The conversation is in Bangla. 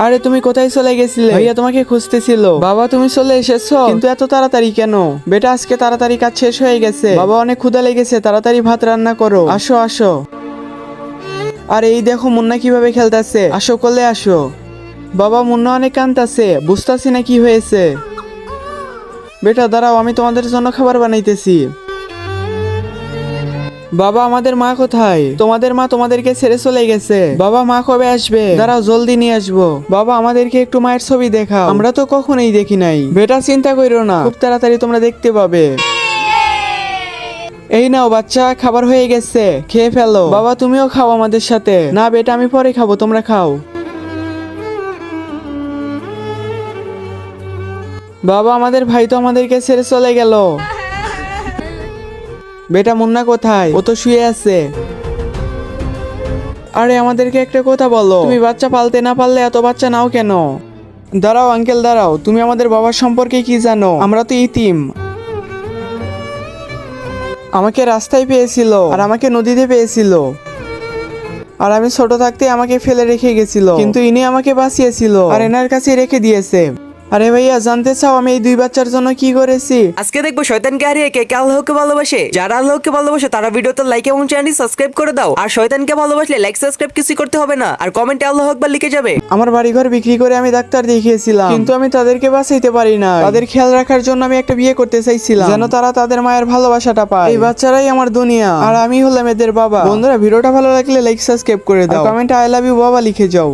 আরে তুমি কোথায় চলে গেছিলে? ভাইয়া তোমাকে খুঁজতেছিল। বাবা তুমি চলে এসেছো, কিন্তু এত তাড়াতাড়ি কেন? বেটা আজকে তাড়াতাড়ি কাজ শেষ হয়ে গেছে, বাবা অনেক ক্ষুধা লেগেছে, তাড়াতাড়ি ভাত রান্না করো। আসো আসো। আর এই দেখো মুন্না কিভাবে খেলতেছে, আসো কোলে আসো। বাবা মুন্না অনেক কাঁদতাছে, বুঝতাছি না কি হয়েছে। বেটা দাঁড়াও, আমি তোমাদের জন্য খাবার বানাইতেছি। বাবা আমাদের মা কোথায়? তোমাদের মা তোমাদেরকে ছেড়ে চলে গেছে। বাবা মা কবে আসবে? দাঁড়াও জলদি নিয়ে আসবো। বাবা আমাদেরকে একটু মায়ের ছবি দেখাও, আমরা তো কখনোই দেখি নাই। বেটা চিন্তা কইরো না, খুব তাড়াতাড়ি তোমরা দেখতে পাবে। এই নাও বাচ্চা, খাবার হয়ে গেছে, খেয়ে ফেলো। বাবা তুমিও খাও আমাদের সাথে। না বেটা আমি পরে খাবো, তোমরা খাও। বাবা আমাদের ভাই তো আমাদেরকে ছেড়ে চলে গেল। বেটা মুন্না কোথায়? ও তো শুয়ে আছে। আরে আমাদেরকে একটা কথা বলো, তুমি বাচ্চা পালতে না পারলে এত বাচ্চা নাও কেন? দাঁড়াও আঙ্কেল দাঁড়াও, তুমি আমাদের বাবার সম্পর্কে কি জানো? আমরা তো ইতিম। আমাকে রাস্তায় পেয়েছিল আর আমাকে নদীতে পেয়েছিল। আর আমি ছোট থাকতে আমাকে ফেলে রেখে গেছিল, কিন্তু ইনি আমাকে বাঁচিয়েছিল আর এনার কাছে রেখে দিয়েছে। আরে ভাইয়া জানতে চাও আমি এই দুই বাচ্চার জন্য কি করেছি? আজকে দেখবো শয়তানকে হারিয়ে কে আল্লাহকে ভালোবাসে। যারা আল্লাহকে ভালোবাসে তারা ভিডিওতে লাইক এবং চ্যানেলটি সাবস্ক্রাইব করে দাও। আর শয়তানকে ভালোবাসলে লাইক সাবস্ক্রাইব কিছু করতে হবে না, আর কমেন্টে আল্লাহু আকবার লিখে যাবে। আমার বাড়িঘর বিক্রি করে আমি ডাক্তার দেখিয়েছিলাম, কিন্তু আমি তাদেরকে বাঁচাইতে পারি না। তাদের খেয়াল রাখার জন্য আমি একটা বিয়ে করতে চাইছিলাম, যেন তারা তাদের মায়ের ভালোবাসাটা পায়। এই বাচ্চারাই আমার দুনিয়া, আর আমি হলাম এদের বাবা। বন্ধুরা ভিডিওটা ভালো লাগলে লাইক সাবস্ক্রাইব করে দাও, কমেন্টে আই লাভ ইউ বাবা লিখে যাও।